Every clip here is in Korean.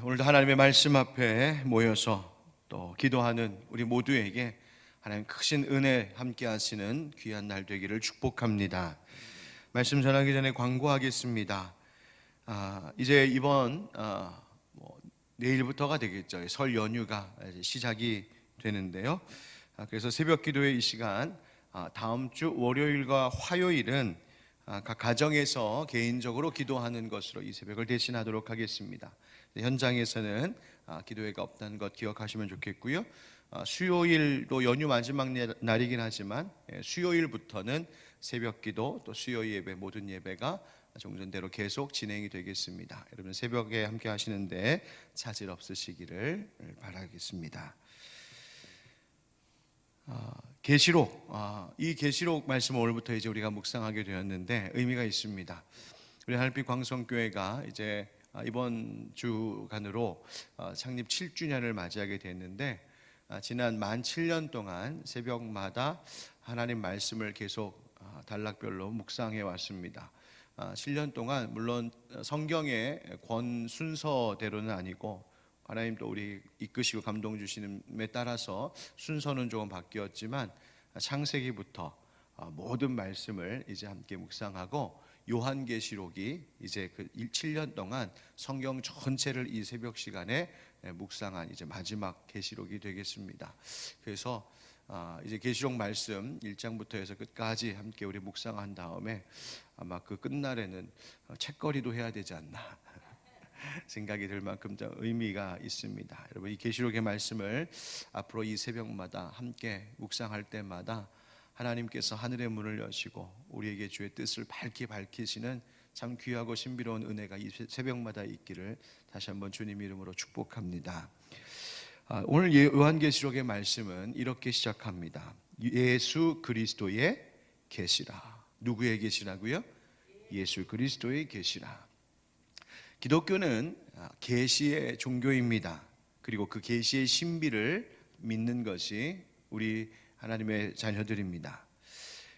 오늘도 하나님의 말씀 앞에 모여서 또 기도하는 우리 모두에게 하나님 크신 은혜 함께 하시는 귀한 날 되기를 축복합니다. 말씀 전하기 전에 광고하겠습니다. 이제 이번 내일부터가 되겠죠. 설 연휴가 시작이 되는데요. 그래서 새벽 기도의 이 시간, 다음 주 월요일과 화요일은 각 가정에서 개인적으로 기도하는 것으로 이 새벽을 대신하도록 하겠습니다. 현장에서는 기도회가 없다는 것 기억하시면 좋겠고요. 수요일도 연휴 마지막 날이긴 하지만 수요일부터는 새벽 기도 또 수요 예배 모든 예배가 종전대로 계속 진행이 되겠습니다. 여러분 새벽에 함께 하시는데 차질 없으시기를 바라겠습니다. 계시록, 이 계시록 말씀 오늘부터 이제 우리가 묵상하게 되었는데 의미가 있습니다. 우리 하늘빛 광성교회가 이제 이번 주간으로 창립 7주년을 맞이하게 됐는데 지난 만 7년 동안 새벽마다 하나님 말씀을 계속 단락별로 묵상해 왔습니다. 7년 동안 물론 성경의 권 순서대로는 아니고 하나님 또 우리 이끄시고 감동 주시는에 따라서 순서는 조금 바뀌었지만 창세기부터 모든 말씀을 이제 함께 묵상하고 요한계시록이 이제 그 7년 동안 성경 전체를 이 새벽 시간에 묵상한 이제 마지막 계시록이 되겠습니다. 그래서 이제 계시록 말씀 1장부터 해서 끝까지 함께 우리 묵상한 다음에 아마 그 끝날에는 책거리도 해야 되지 않나 생각이 들 만큼 좀 의미가 있습니다. 여러분 이 계시록의 말씀을 앞으로 이 새벽마다 함께 묵상할 때마다 하나님께서 하늘의 문을 여시고 우리에게 주의 뜻을 밝히 밝히시는 참 귀하고 신비로운 은혜가 이 새벽마다 있기를 다시 한번 주님 이름으로 축복합니다. 오늘 요한계시록의 말씀은 이렇게 시작합니다. 예수 그리스도의 계시라. 누구의 계시라고요? 예수 그리스도의 계시라. 기독교는 계시의 종교입니다. 그리고 그 계시의 신비를 믿는 것이 우리 하나님의 자녀들입니다.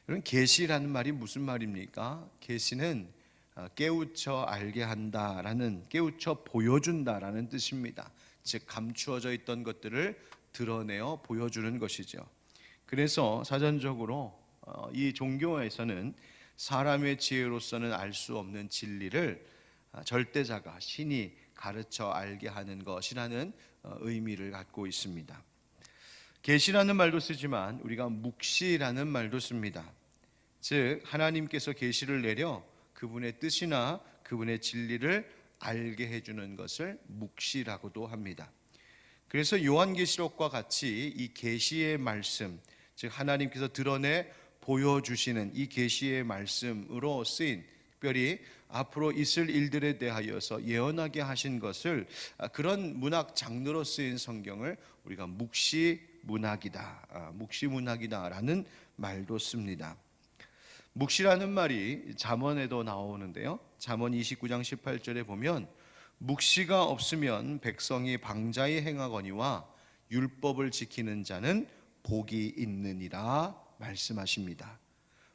그럼 계시라는 말이 무슨 말입니까? 계시는 깨우쳐 알게 한다라는, 깨우쳐 보여준다라는 뜻입니다. 즉 감추어져 있던 것들을 드러내어 보여주는 것이죠. 그래서 사전적으로 이 종교에서는 사람의 지혜로서는 알 수 없는 진리를 절대자가 신이 가르쳐 알게 하는 것이라는 의미를 갖고 있습니다. 계시라는 말도 쓰지만 우리가 묵시라는 말도 씁니다. 즉 하나님께서 계시를 내려 그분의 뜻이나 그분의 진리를 알게 해주는 것을 묵시라고도 합니다. 그래서 요한계시록과 같이 이 계시의 말씀, 즉 하나님께서 드러내 보여주시는 이 계시의 말씀으로 쓰인, 특별히 앞으로 있을 일들에 대하여서 예언하게 하신 것을, 그런 문학 장르로 쓰인 성경을 우리가 묵시문학이다, 묵시문학이다라는 말도 씁니다. 묵시라는 말이 잠언에도 나오는데요. 잠언 29장 18절에 보면 묵시가 없으면 백성이 방자히 행하거니와 율법을 지키는 자는 복이 있느니라 말씀하십니다.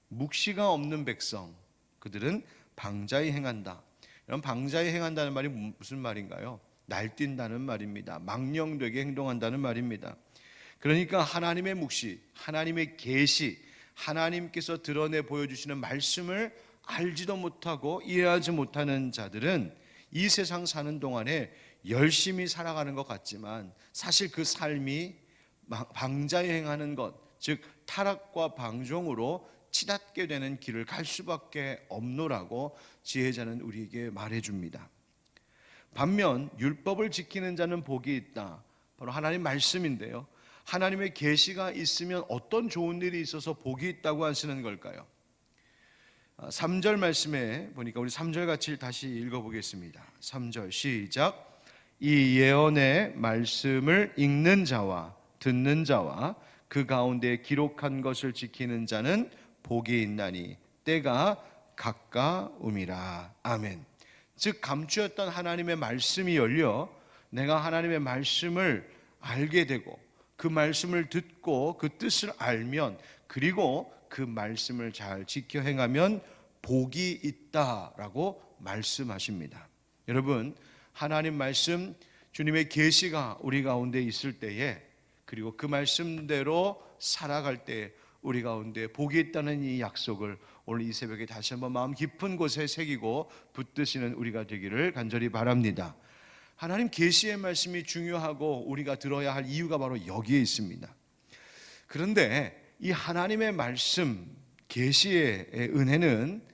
묵시가 없는 백성, 그들은 방자히 행한다. 이런 방자히 행한다는 말이 무슨 말인가요? 날뛴다는 말입니다. 망령되게 행동한다는 말입니다. 그러니까 하나님의 묵시, 하나님의 계시, 하나님께서 드러내 보여주시는 말씀을 알지도 못하고 이해하지 못하는 자들은 이 세상 사는 동안에 열심히 살아가는 것 같지만 사실 그 삶이 방자히 행하는 것, 즉 타락과 방종으로 치닫게 되는 길을 갈 수밖에 없노라고 지혜자는 우리에게 말해줍니다. 반면 율법을 지키는 자는 복이 있다. 바로 하나님 말씀인데요. 하나님의 계시가 있으면 어떤 좋은 일이 있어서 복이 있다고 하시는 걸까요? 3절 말씀에 보니까 우리 3절 같이 다시 읽어보겠습니다. 3절 시작. 이 예언의 말씀을 읽는 자와 듣는 자와 그 가운데 기록한 것을 지키는 자는 복이 있나니 때가 가까움이라. 아멘. 즉 감추었던 하나님의 말씀이 열려 내가 하나님의 말씀을 알게 되고 그 말씀을 듣고 그 뜻을 알면, 그리고 그 말씀을 잘 지켜 행하면 복이 있다라고 말씀하십니다. 여러분 하나님 말씀 주님의 계시가 우리 가운데 있을 때에, 그리고 그 말씀대로 살아갈 때 우리 가운데 복이 있다는 이 약속을 오늘 이 새벽에 다시 한번 마음 깊은 곳에 새기고 붙드시는 우리가 되기를 간절히 바랍니다. 하나님 계시의 말씀이 중요하고 우리가 들어야 할 이유가 바로 여기에 있습니다. 그런데 이 하나님의 말씀, 계시의 은혜는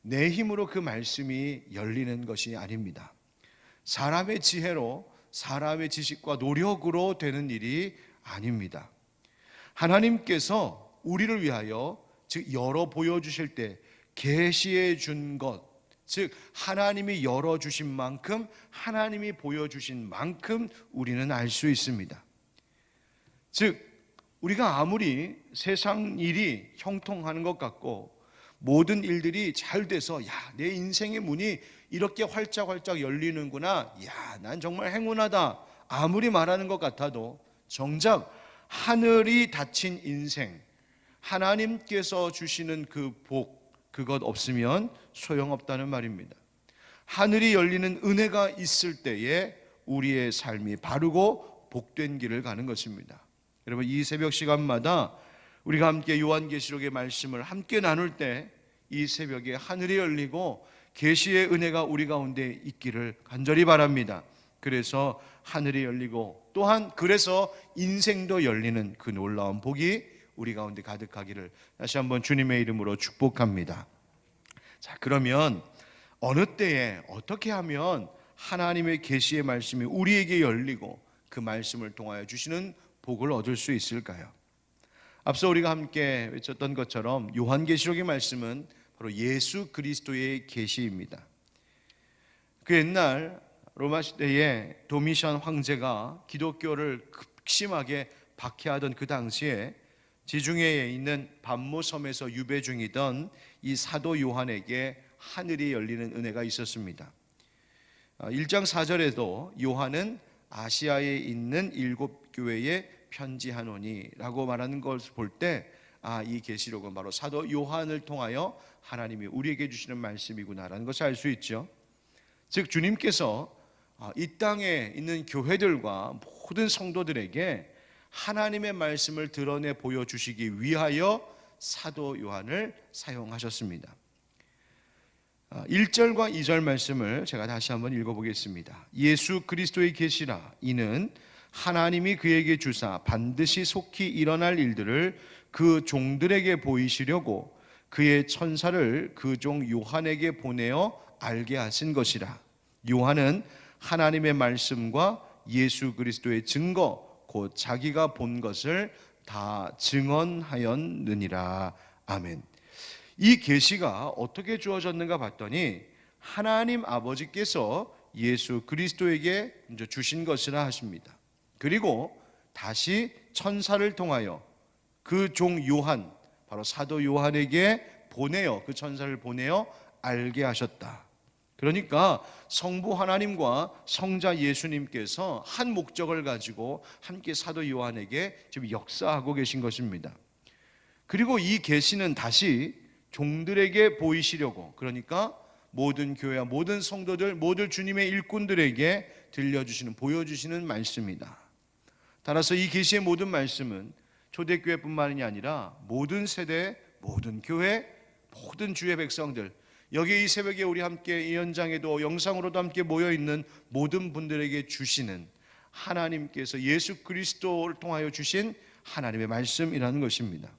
내 힘으로 그 말씀이 열리는 것이 아닙니다. 사람의 지혜로, 사람의 지식과 노력으로 되는 일이 아닙니다. 하나님께서 우리를 위하여, 즉 열어 보여주실 때 계시해 준 것, 즉 하나님이 열어주신 만큼, 하나님이 보여주신 만큼 우리는 알 수 있습니다. 즉 우리가 아무리 세상 일이 형통하는 것 같고 모든 일들이 잘 돼서 내 인생의 문이 이렇게 활짝활짝 열리는구나, 난 정말 행운하다, 아무리 말하는 것 같아도 정작 하늘이 닫힌 인생, 하나님께서 주시는 그 복, 그것 없으면 소용없다는 말입니다. 하늘이 열리는 은혜가 있을 때에 우리의 삶이 바르고 복된 길을 가는 것입니다. 여러분, 이 새벽 시간마다 우리가 함께 요한계시록의 말씀을 함께 나눌 때 이 새벽에 하늘이 열리고 계시의 은혜가 우리 가운데 있기를 간절히 바랍니다. 그래서 하늘이 열리고 또한 그래서 인생도 열리는 그 놀라운 복이 우리 가운데 가득하기를 다시 한번 주님의 이름으로 축복합니다. 자, 그러면 어느 때에 어떻게 하면 하나님의 계시의 말씀이 우리에게 열리고 그 말씀을 통하여 주시는 복을 얻을 수 있을까요? 앞서 우리가 함께 외쳤던 것처럼 요한계시록의 말씀은 바로 예수 그리스도의 계시입니다. 그 옛날 로마 시대에 도미션 황제가 기독교를 극심하게 박해하던 그 당시에 지중해에 있는 밤모섬에서 유배 중이던 이 사도 요한에게 하늘이 열리는 은혜가 있었습니다. 1장 4절에도 요한은 아시아에 있는 7교회에 편지하노니라고 말하는 것을 볼 때 이 계시록은 바로 사도 요한을 통하여 하나님이 우리에게 주시는 말씀이구나라는 것을 알 수 있죠. 즉 주님께서 이 땅에 있는 교회들과 모든 성도들에게 하나님의 말씀을 드러내 보여주시기 위하여 사도 요한을 사용하셨습니다. 1절과 2절 말씀을 제가 다시 한번 읽어보겠습니다. 예수 그리스도의 계시라, 이는 하나님이 그에게 주사 반드시 속히 일어날 일들을 그 종들에게 보이시려고 그의 천사를 그 종 요한에게 보내어 알게 하신 것이라. 요한은 하나님의 말씀과 예수 그리스도의 증거, 곧 자기가 본 것을 다 증언하였느니라. 아멘. 이 계시가 어떻게 주어졌는가 봤더니 하나님 아버지께서 예수 그리스도에게 주신 것이라 하십니다. 그리고 다시 천사를 통하여 그 종 요한, 바로 사도 요한에게 보내어, 그 천사를 보내어 알게 하셨다. 그러니까 성부 하나님과 성자 예수님께서 한 목적을 가지고 함께 사도 요한에게 지금 역사하고 계신 것입니다. 그리고 이 계시는 다시 종들에게 보이시려고, 그러니까 모든 교회와 모든 성도들, 모든 주님의 일꾼들에게 들려주시는, 보여주시는 말씀이다. 따라서 이 계시의 모든 말씀은 초대교회뿐만이 아니라 모든 세대, 모든 교회, 모든 주의 백성들, 여기 이 새벽에 우리 함께 이 현장에도 영상으로도 함께 모여있는 모든 분들에게 주시는 하나님께서 예수 그리스도를 통하여 주신 하나님의 말씀이라는 것입니다.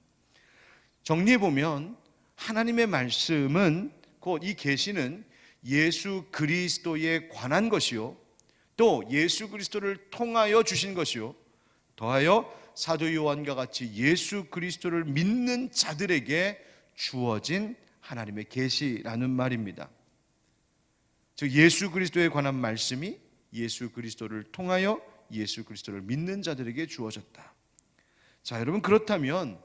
정리해보면 하나님의 말씀은, 곧 이 계시는 예수 그리스도에 관한 것이요, 또 예수 그리스도를 통하여 주신 것이요, 더하여 사도 요한과 같이 예수 그리스도를 믿는 자들에게 주어진 하나님의 계시라는 말입니다. 즉 예수 그리스도에 관한 말씀이 예수 그리스도를 통하여 예수 그리스도를 믿는 자들에게 주어졌다. 자, 여러분, 그렇다면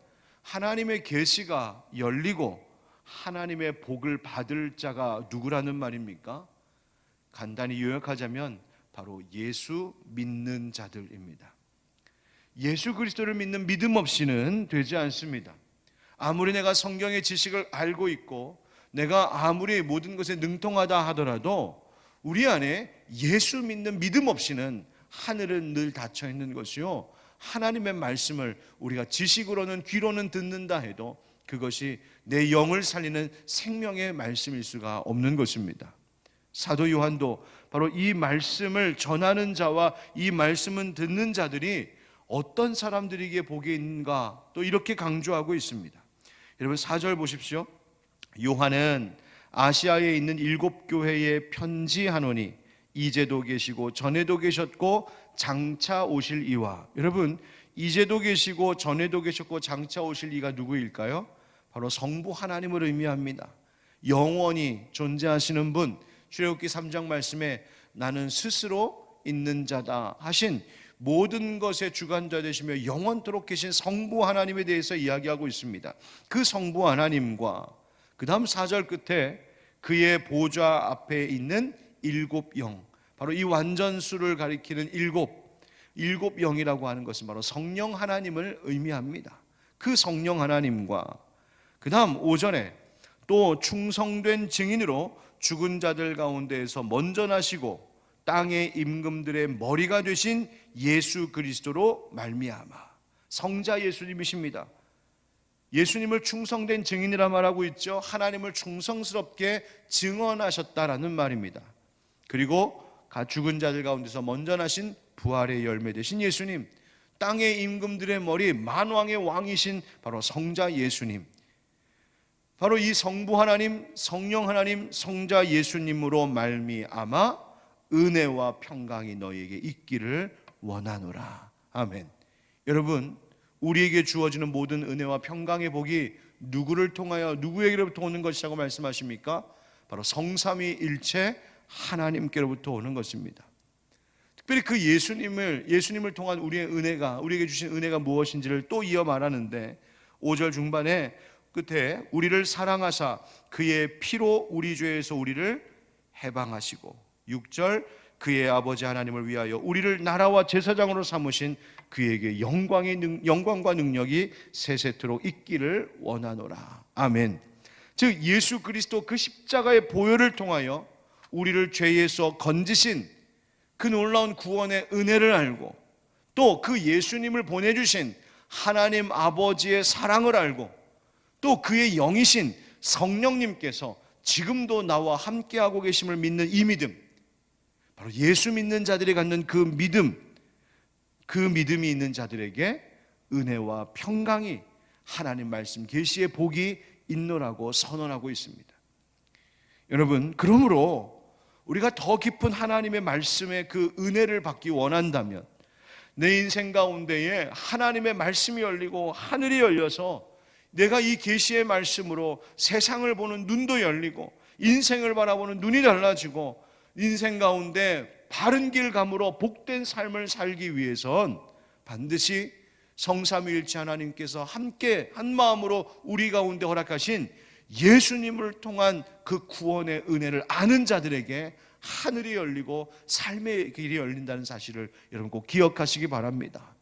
하나님의 계시가 열리고 하나님의 복을 받을 자가 누구라는 말입니까? 간단히 요약하자면 바로 예수 믿는 자들입니다. 예수 그리스도를 믿는 믿음 없이는 되지 않습니다. 아무리 내가 성경의 지식을 알고 있고 내가 아무리 모든 것에 능통하다 하더라도 우리 안에 예수 믿는 믿음 없이는 하늘은 늘 닫혀 있는 것이요, 하나님의 말씀을 우리가 지식으로는 귀로는 듣는다 해도 그것이 내 영을 살리는 생명의 말씀일 수가 없는 것입니다. 사도 요한도 바로 이 말씀을 전하는 자와 이 말씀을 듣는 자들이 어떤 사람들에게 복이 있는가 또 이렇게 강조하고 있습니다. 여러분 4절 보십시오. 요한은 아시아에 있는 7교회에 편지하노니 이제도 계시고 전에도 계셨고 장차 오실 이와. 여러분, 이제도 계시고 전에도 계셨고 장차 오실 이가 누구일까요? 바로 성부 하나님을 의미합니다. 영원히 존재하시는 분, 출애굽기 3장 말씀에 나는 스스로 있는 자다 하신 모든 것의 주관자 되시며 영원토록 계신 성부 하나님에 대해서 이야기하고 있습니다. 그 성부 하나님과 그 다음 4절 끝에 그의 보좌 앞에 있는 7영, 바로 이 완전수를 가리키는 일곱 영이라고 하는 것은 바로 성령 하나님을 의미합니다. 그 성령 하나님과 그 다음 5절에 또 충성된 증인으로 죽은 자들 가운데에서 먼저 나시고 땅의 임금들의 머리가 되신 예수 그리스도로 말미암아. 성자 예수님이십니다. 예수님을 충성된 증인이라 말하고 있죠. 하나님을 충성스럽게 증언하셨다라는 말입니다. 그리고 죽은 자들 가운데서 먼저 나신 부활의 열매 되신 예수님, 땅의 임금들의 머리 만왕의 왕이신 바로 성자 예수님, 바로 이 성부 하나님, 성령 하나님, 성자 예수님으로 말미암아 은혜와 평강이 너희에게 있기를 원하노라. 아멘. 여러분, 우리에게 주어지는 모든 은혜와 평강의 복이 누구를 통하여 누구에게로부터 오는 것이라고 말씀하십니까? 바로 성삼위일체 하나님께로부터 오는 것입니다. 특별히 그 예수님을 통한 우리에게 주신 은혜가 무엇인지를 또 이어 말하는데 5절 중반에 끝에 우리를 사랑하사 그의 피로 우리 죄에서 우리를 해방하시고 6절 그의 아버지 하나님을 위하여 우리를 나라와 제사장으로 삼으신 그에게 영광과 능력이 세세토록 있기를 원하노라. 아멘. 즉 예수 그리스도 그 십자가의 보혈을 통하여 우리를 죄에서 건지신 그 놀라운 구원의 은혜를 알고 또 그 예수님을 보내주신 하나님 아버지의 사랑을 알고 또 그의 영이신 성령님께서 지금도 나와 함께하고 계심을 믿는 이 믿음, 바로 예수 믿는 자들이 갖는 그 믿음이 있는 자들에게 은혜와 평강이 하나님 말씀 계시의 복이 있노라고 선언하고 있습니다. 여러분, 그러므로 우리가 더 깊은 하나님의 말씀의 그 은혜를 받기 원한다면 내 인생 가운데에 하나님의 말씀이 열리고 하늘이 열려서 내가 이 계시의 말씀으로 세상을 보는 눈도 열리고 인생을 바라보는 눈이 달라지고 인생 가운데 바른 길 감으로 복된 삶을 살기 위해선 반드시 성삼위일체 하나님께서 함께 한 마음으로 우리 가운데 허락하신 예수님을 통한 그 구원의 은혜를 아는 자들에게 하늘이 열리고 삶의 길이 열린다는 사실을 여러분 꼭 기억하시기 바랍니다.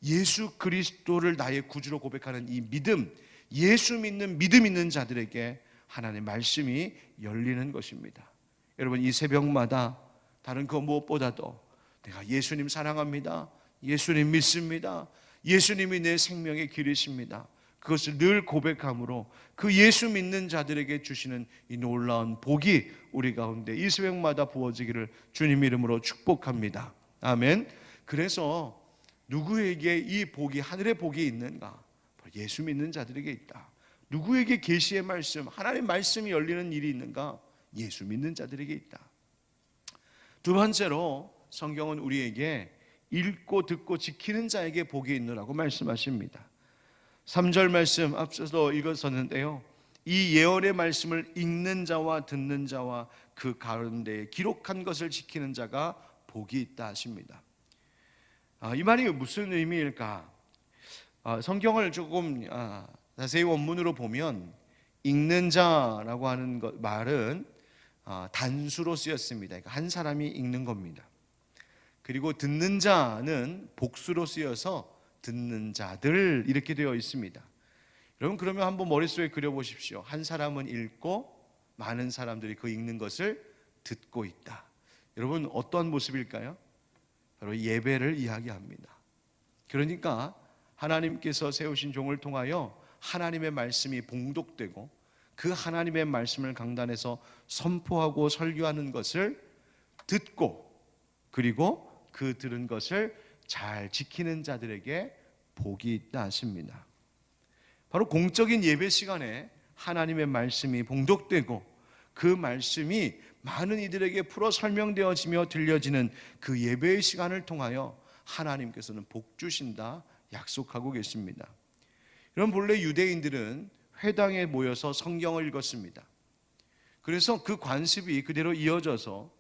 예수 그리스도를 나의 구주로 고백하는 이 믿음, 예수 믿는 믿음 있는 자들에게 하나님의 말씀이 열리는 것입니다. 여러분, 이 새벽마다 다른 그 무엇보다도 내가 예수님 사랑합니다, 예수님 믿습니다, 예수님이 내 생명의 길이십니다, 그것을 늘 고백함으로 그 예수 믿는 자들에게 주시는 이 놀라운 복이 우리 가운데 이 새벽마다 부어지기를 주님 이름으로 축복합니다. 아멘. 그래서 누구에게 이 복이, 하늘의 복이 있는가? 예수 믿는 자들에게 있다. 누구에게 계시의 말씀, 하나님의 말씀이 열리는 일이 있는가? 예수 믿는 자들에게 있다. 두 번째로 성경은 우리에게 읽고 듣고 지키는 자에게 복이 있노라고 말씀하십니다. 3절 말씀 앞서서 읽었었는데요, 이 예언의 말씀을 읽는 자와 듣는 자와 그 가운데 기록한 것을 지키는 자가 복이 있다 하십니다. 이 말이 무슨 의미일까? 성경을 조금 자세히 원문으로 보면 읽는 자라고 하는 말은 단수로 쓰였습니다. 그러니까 한 사람이 읽는 겁니다. 그리고 듣는 자는 복수로 쓰여서 듣는 자들 이렇게 되어 있습니다. 여러분, 그러면 한번 머릿속에 그려보십시오. 한 사람은 읽고 많은 사람들이 그 읽는 것을 듣고 있다. 여러분, 어떤 모습일까요? 바로 예배를 이야기합니다. 그러니까 하나님께서 세우신 종을 통하여 하나님의 말씀이 봉독되고 그 하나님의 말씀을 강단에서 선포하고 설교하는 것을 듣고, 그리고 그 들은 것을 잘 지키는 자들에게 복이 있다 하십니다. 바로 공적인 예배 시간에 하나님의 말씀이 봉독되고 그 말씀이 많은 이들에게 풀어 설명되어지며 들려지는 그 예배의 시간을 통하여 하나님께서는 복 주신다 약속하고 계십니다. 그럼 본래 유대인들은 회당에 모여서 성경을 읽었습니다. 그래서 그 관습이 그대로 이어져서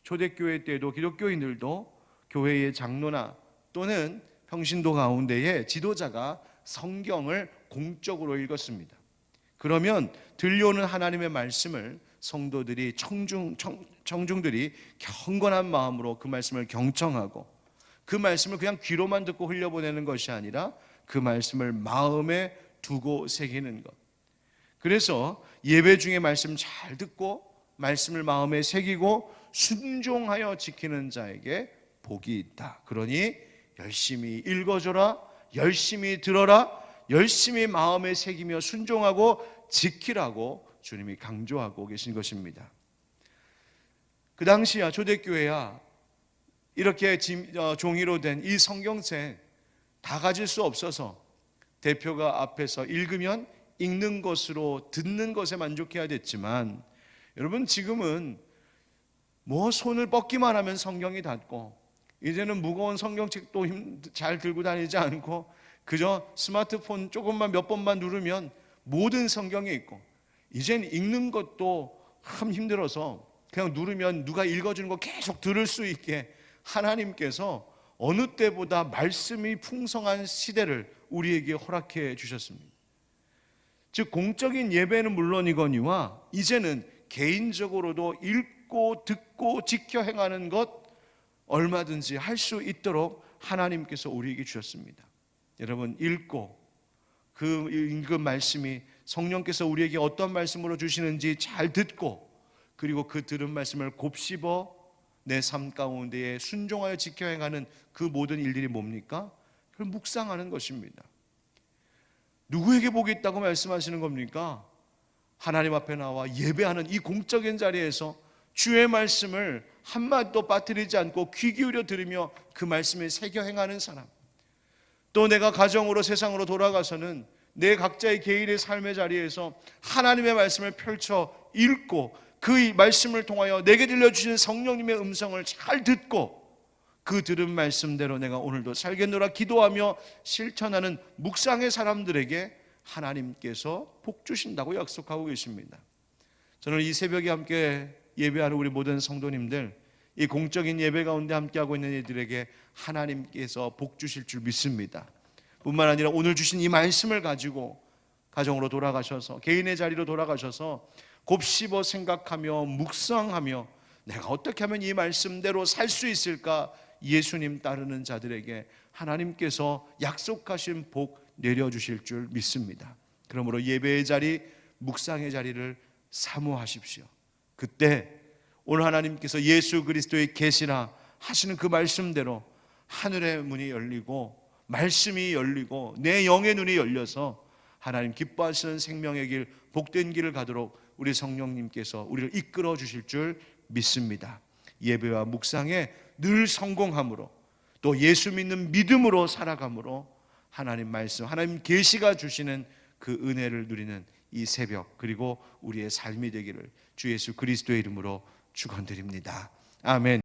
초대교회 때도 기독교인들도 교회의 장로나 또는 평신도 가운데에 지도자가 성경을 공적으로 읽었습니다. 그러면 들려오는 하나님의 말씀을 성도들이 청중들이 경건한 마음으로 그 말씀을 경청하고 그 말씀을 그냥 귀로만 듣고 흘려보내는 것이 아니라 그 말씀을 마음에 두고 새기는 것. 그래서 예배 중에 말씀 잘 듣고 말씀을 마음에 새기고 순종하여 지키는 자에게 복이 있다. 그러니 열심히 읽어줘라, 열심히 들어라, 열심히 마음에 새기며 순종하고 지키라고 주님이 강조하고 계신 것입니다. 그 당시야 초대교회야 이렇게 종이로 된 이 성경책 다 가질 수 없어서 대표가 앞에서 읽으면 읽는 것으로 듣는 것에 만족해야 됐지만, 여러분 지금은 뭐 손을 뻗기만 하면 성경이 닿고, 이제는 무거운 성경책도 잘 들고 다니지 않고 그저 스마트폰 조금만 몇 번만 누르면 모든 성경이 있고, 이젠 읽는 것도 참 힘들어서 그냥 누르면 누가 읽어주는 거 계속 들을 수 있게 하나님께서 어느 때보다 말씀이 풍성한 시대를 우리에게 허락해 주셨습니다. 즉 공적인 예배는 물론이거니와 이제는 개인적으로도 읽고 듣고 지켜 행하는 것 얼마든지 할 수 있도록 하나님께서 우리에게 주셨습니다. 여러분 읽고 그 읽은 말씀이 성령께서 우리에게 어떤 말씀으로 주시는지 잘 듣고, 그리고 그 들은 말씀을 곱씹어 내 삶 가운데에 순종하여 지켜 행하는 그 모든 일들이 뭡니까? 그걸 묵상하는 것입니다. 누구에게 복이 있다고 말씀하시는 겁니까? 하나님 앞에 나와 예배하는 이 공적인 자리에서 주의 말씀을 한마디도 빠뜨리지 않고 귀 기울여 들으며 그 말씀에 새겨 행하는 사람, 또 내가 가정으로 세상으로 돌아가서는 내 각자의 개인의 삶의 자리에서 하나님의 말씀을 펼쳐 읽고 그 말씀을 통하여 내게 들려주신 성령님의 음성을 잘 듣고 그 들은 말씀대로 내가 오늘도 살겠노라 기도하며 실천하는 묵상의 사람들에게 하나님께서 복 주신다고 약속하고 계십니다. 저는 이 새벽에 함께 예배하는 우리 모든 성도님들, 이 공적인 예배 가운데 함께하고 있는 이들에게 하나님께서 복 주실 줄 믿습니다. 뿐만 아니라 오늘 주신 이 말씀을 가지고 가정으로 돌아가셔서 개인의 자리로 돌아가셔서 곱씹어 생각하며 묵상하며 내가 어떻게 하면 이 말씀대로 살 수 있을까, 예수님 따르는 자들에게 하나님께서 약속하신 복 내려주실 줄 믿습니다. 그러므로 예배의 자리, 묵상의 자리를 사모하십시오. 그때 오늘 하나님께서 예수 그리스도의 계시라 하시는 그 말씀대로 하늘의 문이 열리고 말씀이 열리고 내 영의 눈이 열려서 하나님 기뻐하시는 생명의 길, 복된 길을 가도록 우리 성령님께서 우리를 이끌어 주실 줄 믿습니다. 예배와 묵상에 늘 성공함으로 또 예수 믿는 믿음으로 살아감으로 하나님 말씀, 하나님 계시가 주시는 그 은혜를 누리는 이 새벽, 그리고 우리의 삶이 되기를 주 예수 그리스도의 이름으로 축원드립니다. 아멘.